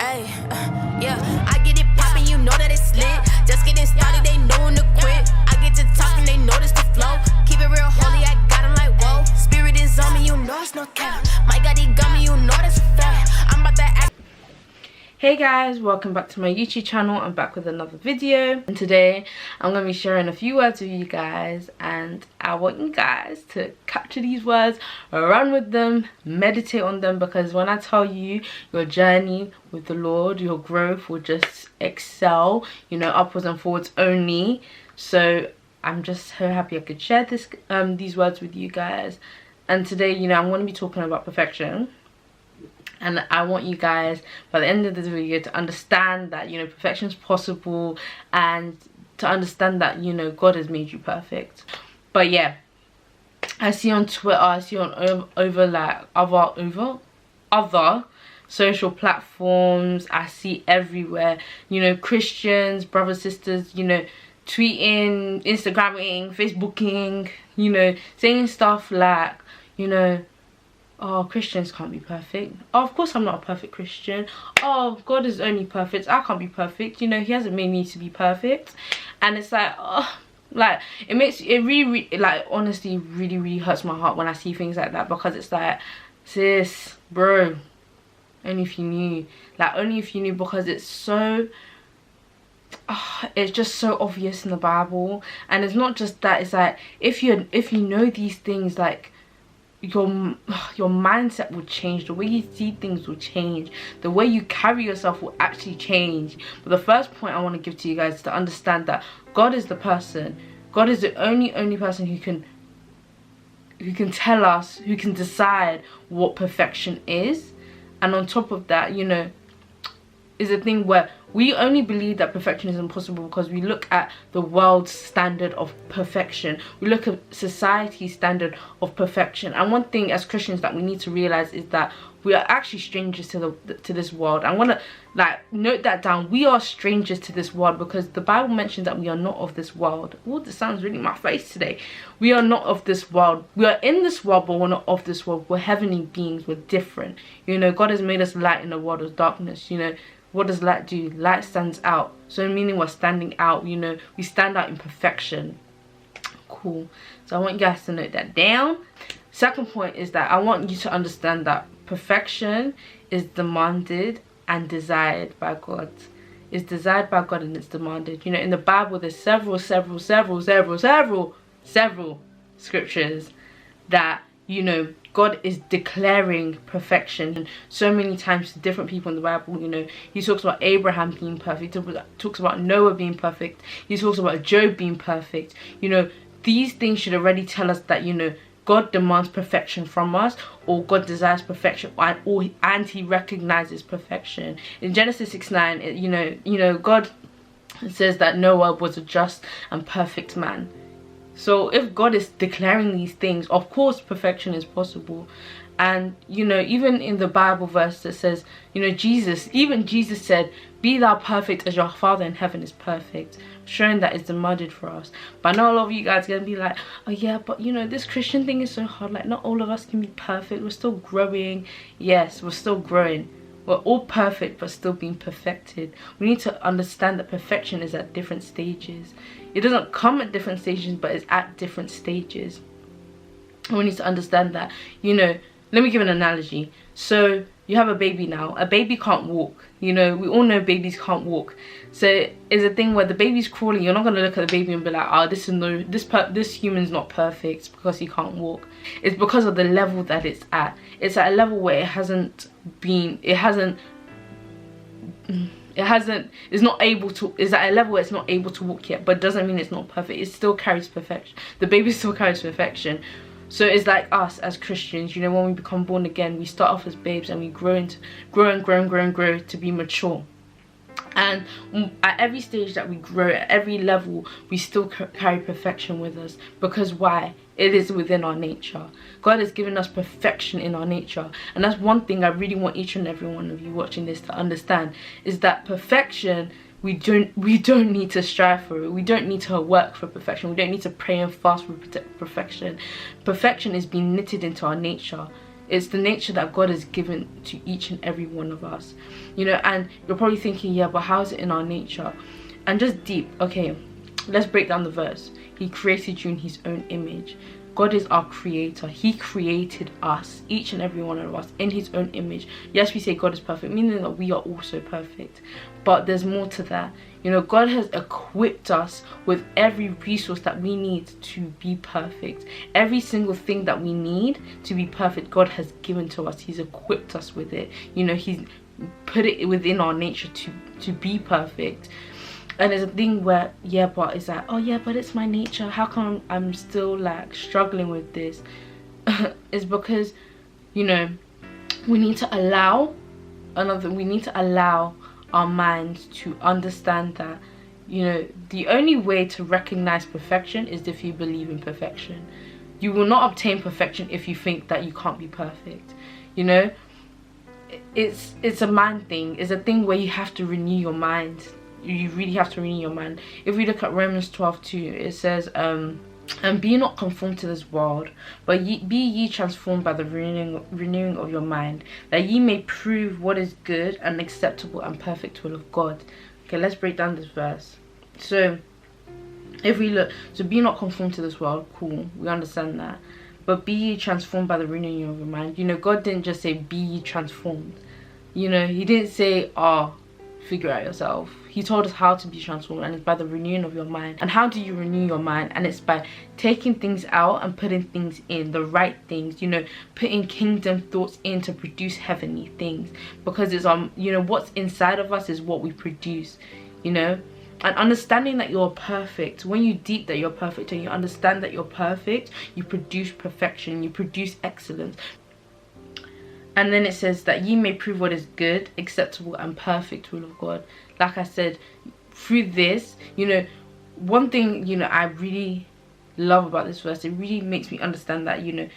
Ay, yeah, I get it poppin', you know that it's lit. Just getting started, they know when to quit. I get to talking, they notice the flow. Keep it real holy, I got 'em like whoa. Spirit is on me, you know it's no cap. My God, he got me, you know that's a fact. I'm about to act. Hey guys, welcome back to my YouTube channel. I'm back with another video, and today I'm going to be sharing a few words with you guys, and I want you guys to capture these words, run with them, meditate on them, because when I tell you your journey with the Lord, your growth will just excel, you know, upwards and forwards only. So I'm just so happy I could share these words with you guys. And today, you know, I'm going to be talking about perfection. And I want you guys, by the end of this video, to understand that, you know, perfection is possible, and to understand that, you know, God has made you perfect. But yeah, I see on Twitter, I see on other social platforms, I see everywhere, you know, Christians, brothers, sisters, you know, tweeting, Instagramming, Facebooking, you know, saying stuff like, you know, oh, Christians can't be perfect. Oh, of course I'm not a perfect Christian. Oh, God is only perfect. I can't be perfect. You know, he hasn't made me to be perfect. And it's like, oh, like, it really, like, honestly, really hurts my heart when I see things like that, because it's like, sis, bro, only if you knew. Like, only if you knew, because it's so, it's just so obvious in the Bible. And it's not just that, it's like, if you know these things, like, your mindset will change, the way you see things will change, the way you carry yourself will actually change. But the first point I want to give to you guys is to understand that God is the person, God is the only person who can tell us, who can decide what perfection is. And on top of that, you know, is a thing where we only believe that perfection is impossible because we look at the world's standard of perfection, we look at society's standard of perfection. And one thing as Christians that we need to realize is that we are actually strangers to this world. I want to, like, note that down. We are strangers to this world, because the Bible mentions that we are not of this world. Oh, this sounds really in my face today. We are not of this world. We are in this world, but we're not of this world. We're heavenly beings. We're different. You know, God has made us light in a world of darkness. You know, what does light do? Light stands out. So meaning we're standing out, you know, we stand out in perfection. Cool. So I want you guys to note that down. Second point is that I want you to understand that perfection is demanded and desired by God. It's desired by God and it's demanded. You know, in the Bible there's several scriptures that, you know, God is declaring perfection. So many times to different people in the Bible, you know, he talks about Abraham being perfect, he talks about Noah being perfect, he talks about Job being perfect. You know, these things should already tell us that, you know, God demands perfection from us, or God desires perfection, and he recognizes perfection. In Genesis 6:9, you know, God says that Noah was a just and perfect man. So if God is declaring these things, of course perfection is possible. And, you know, even in the Bible verse that says, you know, even Jesus said, be thou perfect as your Father in heaven is perfect, showing that it's demanded for us. But I know a lot of you guys are going to be like, oh yeah, but you know, this Christian thing is so hard, like not all of us can be perfect, we're still growing. Yes, we're still growing. We're all perfect, but still being perfected. We need to understand that perfection is at different stages. It doesn't come at different stages, but it's at different stages. And we need to understand that, you know, let me give an analogy. So you have a baby now. A baby can't walk. You know, we all know babies can't walk. So it's a thing where the baby's crawling. You're not going to look at the baby and be like, oh, this human's not perfect because he can't walk. It's because of the level that it's at. It's at a level where it's not able to walk yet, but doesn't mean it's not perfect. It still carries perfection. The baby still carries perfection. So it's like us as Christians, you know, when we become born again, we start off as babes and we grow to be mature. And at every stage that we grow, at every level, we still carry perfection with us. Because why? It is within our nature. God has given us perfection in our nature. And that's one thing I really want each and every one of you watching this to understand, is that perfection, we don't need to strive for it. We don't need to work for perfection. We don't need to pray and fast for perfection. Perfection is being knitted into our nature. It's the nature that God has given to each and every one of us, you know. And you're probably thinking, yeah, but how is it in our nature? And just deep, okay, let's break down the verse. He created you in his own image. God is our creator. He created us, each and every one of us, in his own image. Yes, we say God is perfect, meaning that we are also perfect, but there's more to that. You know, God has equipped us with every resource that we need to be perfect. Every single thing that we need to be perfect, God has given to us. He's equipped us with it. You know, he's put it within our nature to be perfect. And there's a thing where, yeah, but it's like, oh yeah, but it's my nature. How come I'm still like struggling with this? It's because, you know, we need to allow our minds to understand that, you know, the only way to recognize perfection is if you believe in perfection. You will not obtain perfection if you think that you can't be perfect. You know, it's a mind thing. It's a thing where you have to renew your mind. You really have to renew your mind. If we look at Romans 12:2, it says, and be not conformed to this world, but be ye transformed by the renewing of your mind, that ye may prove what is good and acceptable and perfect will of God. Okay, let's break down this verse. So if we look, so be not conformed to this world, cool, we understand that, but be ye transformed by the renewing of your mind. You know, God didn't just say be ye transformed. You know, he didn't say, oh, figure out yourself. He told us how to be transformed, and it's by the renewing of your mind. And how do you renew your mind? And it's by taking things out and putting things in, the right things, you know, putting kingdom thoughts in to produce heavenly things. Because it's you know, what's inside of us is what we produce, you know. And understanding that you're perfect, when you deep that you're perfect and you understand that you're perfect, you produce perfection, you produce excellence. And then it says that ye may prove what is good, acceptable and perfect will of God. Like I said, through this, you know, one thing, you know, I really love about this verse, it really makes me understand that, you know,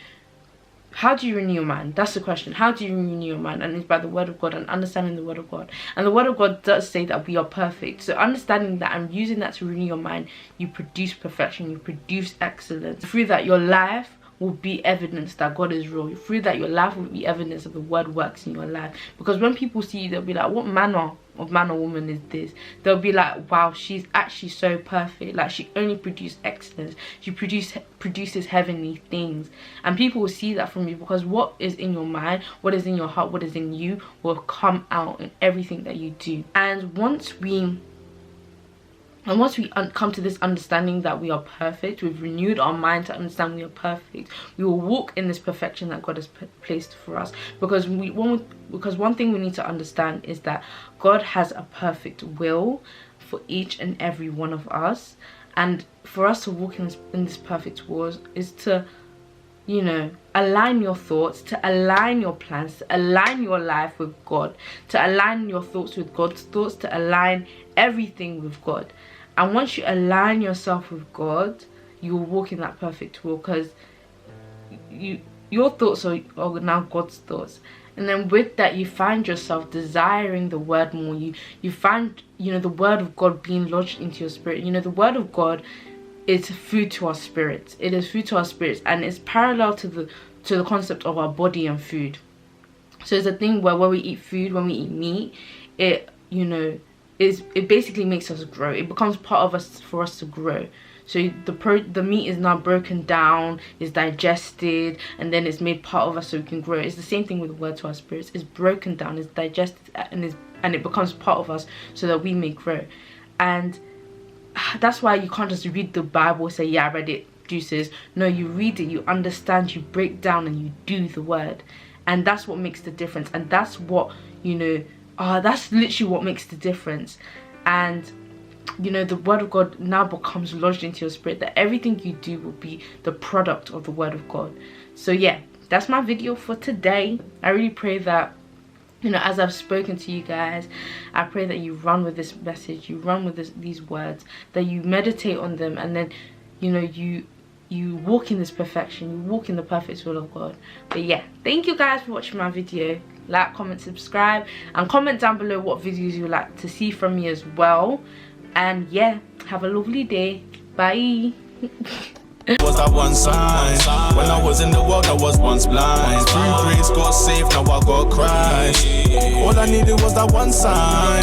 how do you renew your mind? That's the question. How do you renew your mind? And it's by the word of God and understanding the word of God. And the word of God does say that we are perfect. So understanding that and using that to renew your mind, you produce perfection, you produce excellence. Through that, your life will be evidence that God is real. Through that, your life will be evidence that the word works in your life. Because when people see you, they'll be like, what manner of man or woman is this? They'll be like, wow, she's actually so perfect. Like, she only produced excellence. She produces heavenly things. And people will see that from you, because what is in your mind, what is in your heart, what is in you will come out in everything that you do. And once we come to this understanding that we are perfect, we've renewed our mind to understand we are perfect, we will walk in this perfection that God has placed for us. Because one thing we need to understand is that God has a perfect will for each and every one of us. And for us to walk in this perfect will is to, you know, align your thoughts, to align your plans, to align your life with God, to align your thoughts with God's thoughts, to align everything with God. And once you align yourself with God, you will walk in that perfect will, because your thoughts are now God's thoughts. And then with that, you find yourself desiring the word more. You find, you know, the word of God being lodged into your spirit. You know, the word of God is food to our spirits. It is food to our spirits, and it's parallel to the concept of our body and food. So it's a thing where when we eat food, when we eat meat, it, you know, it basically makes us grow. It becomes part of us for us to grow. So the meat is now broken down, is digested, and then it's made part of us so we can grow. It's the same thing with the word to our spirits. It's broken down, it's digested, and it becomes part of us so that we may grow. And that's why you can't just read the Bible and say, yeah, I read it, deuces. No, you read it, you understand, you break down, and you do the word. And that's what makes the difference. And that's what, you know, that's literally what makes the difference. And, you know, the word of God now becomes lodged into your spirit, that everything you do will be the product of the word of God. So yeah, that's my video for today. I really pray that, you know, as I've spoken to you guys, I pray that you run with this message, you run with these words, that you meditate on them, and then, you know, you walk in this perfection, you walk in the perfect will of God. But yeah, thank you guys for watching my video. Like, comment, subscribe, and comment down below what videos you would like to see from me as well. And yeah, have a lovely day. Bye. Was that one sign? When I was in the world, I was once blind. Through grace, got saved, now I got Christ. All I needed was that one sign.